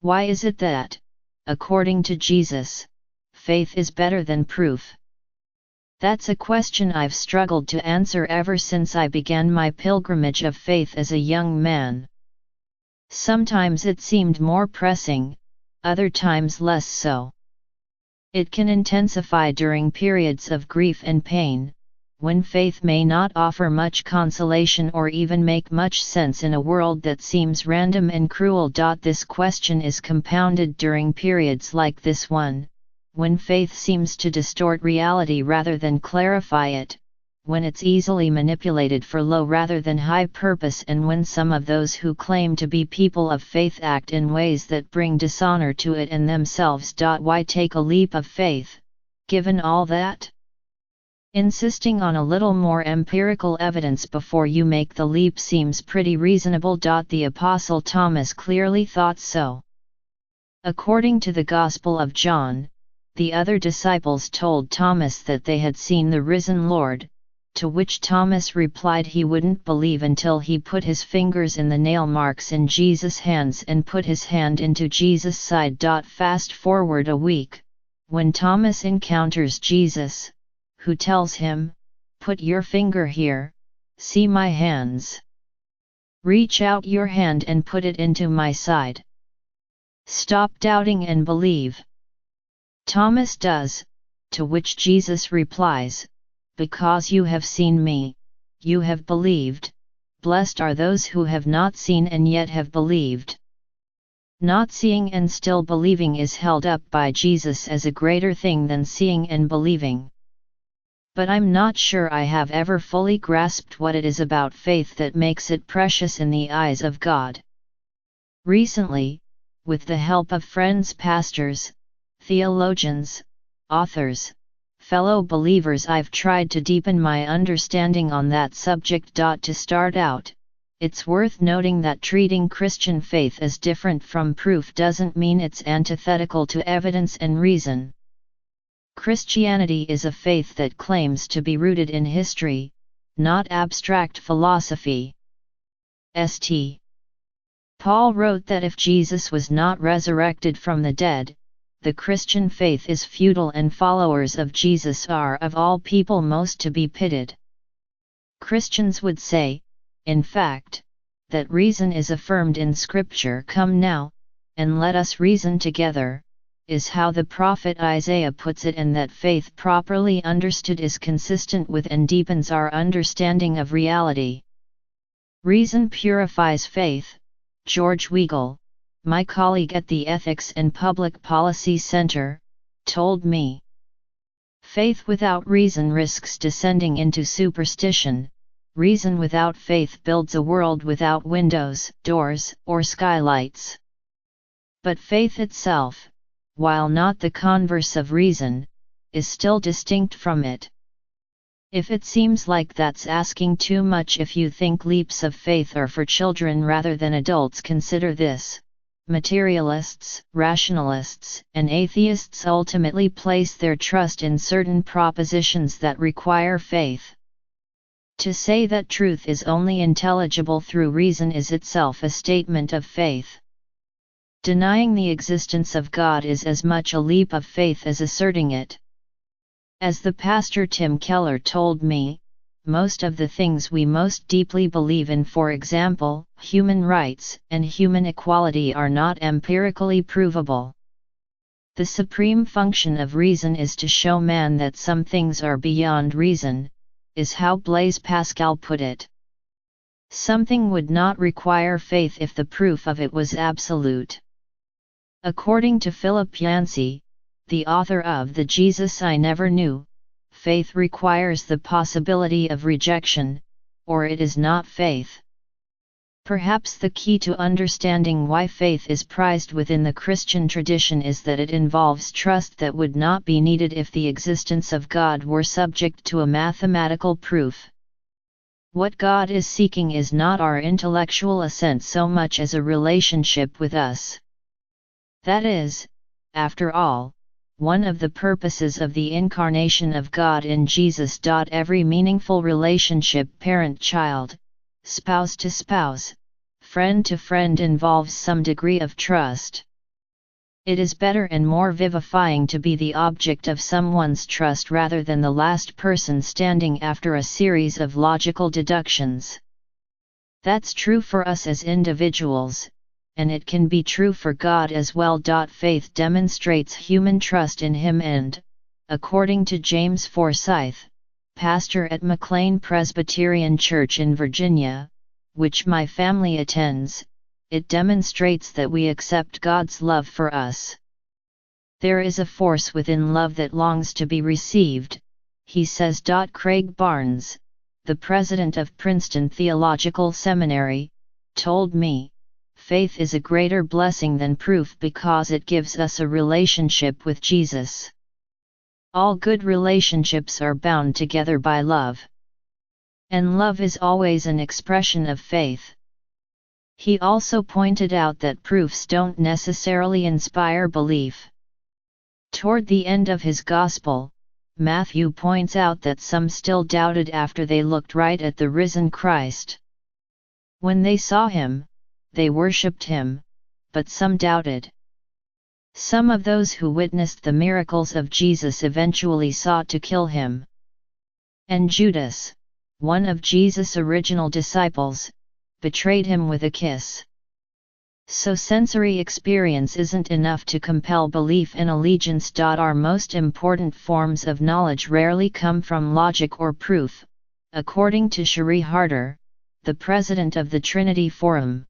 Why is it that, according to Jesus, faith is better than proof? That's a question I've struggled to answer ever since I began my pilgrimage of faith as a young man. Sometimes it seemed more pressing, other times less so. It can intensify during periods of grief and pain, when faith may not offer much consolation or even make much sense in a world that seems random and cruel. This question is compounded during periods like this one, when faith seems to distort reality rather than clarify it, when it's easily manipulated for low rather than high purpose, and when some of those who claim to be people of faith act in ways that bring dishonor to it and themselves. Why take a leap of faith, given all that? Insisting on a little more empirical evidence before you make the leap seems pretty reasonable. The Apostle Thomas clearly thought so. According to the Gospel of John, the other disciples told Thomas that they had seen the risen Lord, to which Thomas replied he wouldn't believe until he put his fingers in the nail marks in Jesus' hands and put his hand into Jesus' side. Fast forward a week, when Thomas encounters Jesus, who tells him, "Put your finger here, see my hands. Reach out your hand and put it into my side. Stop doubting and believe." Thomas does, to which Jesus replies, "Because you have seen me, you have believed. Blessed are those who have not seen and yet have believed." Not seeing and still believing is held up by Jesus as a greater thing than seeing and believing. But I'm not sure I have ever fully grasped what it is about faith that makes it precious in the eyes of God. Recently, with the help of friends, pastors, theologians, authors, fellow believers, I've tried to deepen my understanding on that subject. To start out, it's worth noting that treating Christian faith as different from proof doesn't mean it's antithetical to evidence and reason. Christianity is a faith that claims to be rooted in history, not abstract philosophy. St. Paul wrote that if Jesus was not resurrected from the dead, the Christian faith is futile and followers of Jesus are of all people most to be pitied. Christians would say, in fact, that reason is affirmed in Scripture. "Come now, and let us reason together," is how the prophet Isaiah puts it, and that faith properly understood is consistent with and deepens our understanding of reality. Reason purifies faith, George Weigel, my colleague at the Ethics and Public Policy Center, told me. Faith without reason risks descending into superstition. Reason without faith builds a world without windows, doors, or skylights. But faith itself, while not the converse of reason, is still distinct from it. If it seems like that's asking too much if you think leaps of faith are for children rather than adults, consider this. Materialists, rationalists, and atheists ultimately place their trust in certain propositions that require faith. To say that truth is only intelligible through reason is itself a statement of faith. Denying the existence of God is as much a leap of faith as asserting it. As the pastor Tim Keller told me, most of the things we most deeply believe in, for example, human rights and human equality, are not empirically provable. The supreme function of reason is to show man that some things are beyond reason, is how Blaise Pascal put it. Something would not require faith if the proof of it was absolute. According to Philip Yancey, the author of The Jesus I Never Knew, faith requires the possibility of rejection, or it is not faith. Perhaps the key to understanding why faith is prized within the Christian tradition is that it involves trust that would not be needed if the existence of God were subject to a mathematical proof. What God is seeking is not our intellectual assent so much as a relationship with us. That is, after all, one of the purposes of the incarnation of God in Jesus. Every meaningful relationship, parent-child, spouse to spouse, friend to friend, involves some degree of trust. It is better and more vivifying to be the object of someone's trust rather than the last person standing after a series of logical deductions. That's true for us as individuals, and it can be true for God as well. Faith demonstrates human trust in Him and, according to James Forsyth, pastor at McLean Presbyterian Church in Virginia, which my family attends, it demonstrates that we accept God's love for us. There is a force within love that longs to be received, he says. Craig Barnes, the president of Princeton Theological Seminary, told me, faith is a greater blessing than proof because it gives us a relationship with Jesus. All good relationships are bound together by love. And love is always an expression of faith. He also pointed out that proofs don't necessarily inspire belief. Toward the end of his Gospel, Matthew points out that some still doubted after they looked right at the risen Christ. When they saw Him, they worshipped Him, but some doubted. Some of those who witnessed the miracles of Jesus eventually sought to kill Him. And Judas, one of Jesus' original disciples, betrayed Him with a kiss. So sensory experience isn't enough to compel belief and allegiance. Our most important forms of knowledge rarely come from logic or proof, according to Cherie Harder, the president of the Trinity Forum.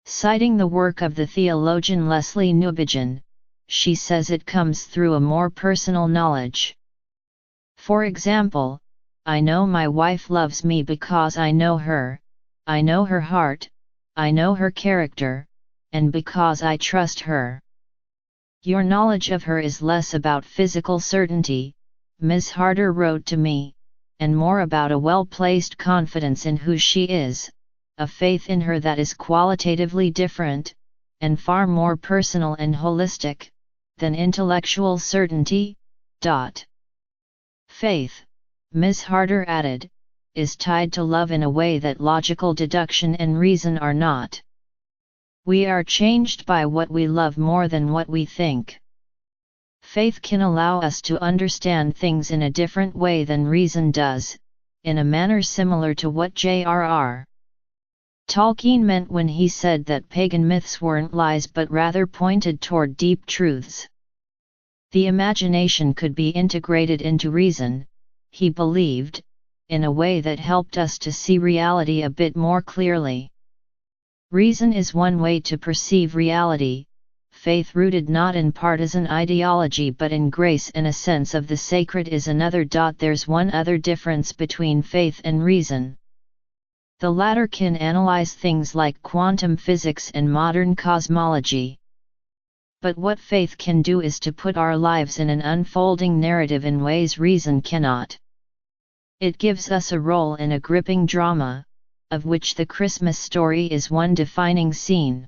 Citing the work of the theologian Leslie Newbigin, she says it comes through a more personal knowledge. For example, I know my wife loves me because I know her, I know her heart, I know her character, and because I trust her. Your knowledge of her is less about physical certainty, Ms. Harder wrote to me, and more about a well-placed confidence in who she is, a faith in her that is qualitatively different, and far more personal and holistic, than intellectual certainty. Faith, Ms. Harder added, is tied to love in a way that logical deduction and reason are not. We are changed by what we love more than what we think. Faith can allow us to understand things in a different way than reason does, in a manner similar to what J.R.R. Tolkien meant when he said that pagan myths weren't lies but rather pointed toward deep truths. The imagination could be integrated into reason, he believed, in a way that helped us to see reality a bit more clearly. Reason is one way to perceive reality, faith rooted not in partisan ideology but in grace and a sense of the sacred is another. There's one other difference between faith and reason. The latter can analyze things like quantum physics and modern cosmology. But what faith can do is to put our lives in an unfolding narrative in ways reason cannot. It gives us a role in a gripping drama, of which the Christmas story is one defining scene.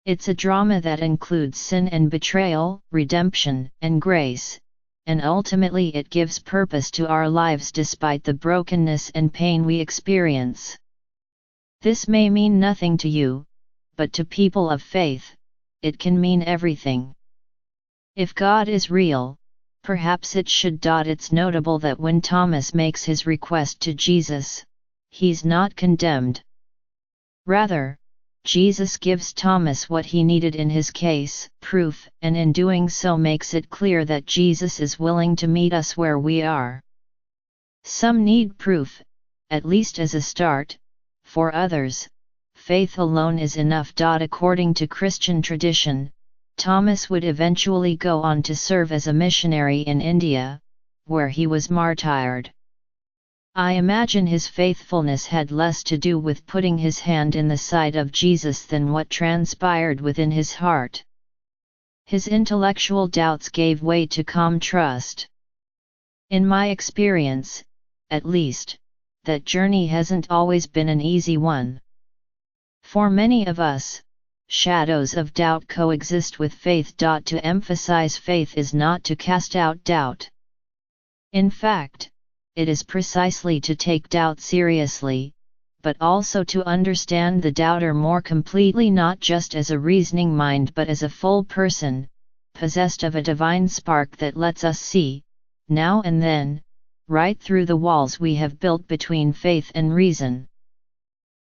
It's a drama that includes sin and betrayal, redemption and grace, and ultimately it gives purpose to our lives despite the brokenness and pain we experience. This may mean nothing to you, but to people of faith, it can mean everything. If God is real, perhaps it should. It's notable that when Thomas makes his request to Jesus, he's not condemned. Rather, Jesus gives Thomas what he needed in his case, proof, and in doing so makes it clear that Jesus is willing to meet us where we are. Some need proof, at least as a start. For others, faith alone is enough. According to Christian tradition, Thomas would eventually go on to serve as a missionary in India, where he was martyred. I imagine his faithfulness had less to do with putting his hand in the side of Jesus than what transpired within his heart. His intellectual doubts gave way to calm trust. In my experience, at least, that journey hasn't always been an easy one. For many of us, shadows of doubt coexist with faith. To emphasize faith is not to cast out doubt. In fact, it is precisely to take doubt seriously, but also to understand the doubter more completely, not just as a reasoning mind but as a full person, possessed of a divine spark that lets us see, now and then, right through the walls we have built between faith and reason.